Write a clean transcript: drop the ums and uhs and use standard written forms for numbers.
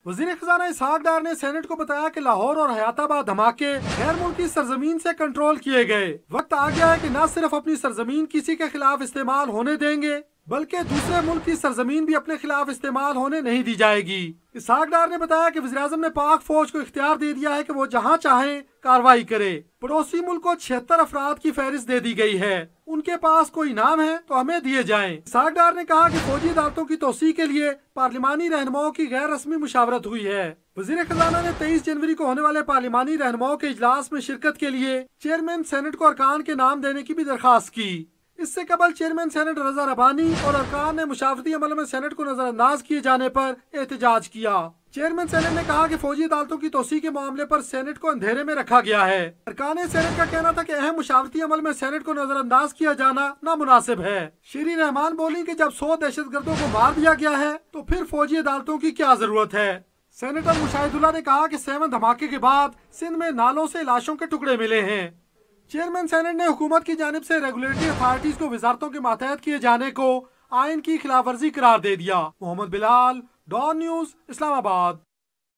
وزیر خزانہ اسحاق ڈار نے سینٹ کو بتایا کہ لاہور اور حیات آباد دھماکے غیر ملکی سرزمین سے کنٹرول کیے گئے۔ وقت آ گیا ہے کہ نہ صرف اپنی سرزمین کسی کے خلاف استعمال ہونے دیں گے بلکہ دوسرے ملک کی سرزمین بھی اپنے خلاف استعمال ہونے نہیں دی جائے گی۔ اسحاق ڈار نے بتایا کہ وزیراعظم نے پاک فوج کو اختیار دے دیا ہے کہ وہ جہاں چاہیں کارروائی کرے۔ پڑوسی ملک کو 76 افراد کی فہرست دے دی گئی ہے، ان کے پاس کوئی نام ہے تو ہمیں دیے جائیں۔ اسحاق ڈار نے کہا کہ فوجی عدالتوں کی توسیع کے لیے پارلیمانی رہنماؤں کی غیر رسمی مشاورت ہوئی ہے۔ وزیر خزانہ نے 23 جنوری کو ہونے والے پارلیمانی رہنماؤں کے اجلاس میں شرکت کے لیے چیئرمین سینٹ کو ارکان کے نام دینے کی بھی درخواست کی۔ اس سے قبل چیئرمین سینٹ رضا ربانی اور ارکان نے مشاورتی عمل میں سینٹ کو نظر انداز کیے جانے پر احتجاج کیا۔ چیئرمین سینٹ نے کہا کہ فوجی عدالتوں کی توسیع کے معاملے پر سینٹ کو اندھیرے میں رکھا گیا ہے۔ ارکان سینٹ کا کہنا تھا کہ اہم مشاورتی عمل میں سینٹ کو نظر انداز کیا جانا نامناسب ہے۔ شیریں رحمان بولی کہ جب 100 دہشت گردوں کو مار دیا گیا ہے تو پھر فوجی عدالتوں کی کیا ضرورت ہے۔ سینیٹر مشاہد اللہ نے کہا کہ 7 دھماکے کے بعد سندھ میں نالوں سے لاشوں کے ٹکڑے ملے ہیں۔ چیئرمین سینٹ نے حکومت کی جانب سے ریگولیٹری اتھارٹیز کو وزارتوں کے ماتحت کیے جانے کو آئین کی خلاف ورزی قرار دے دیا۔ محمد بلال، ڈان نیوز، اسلام آباد۔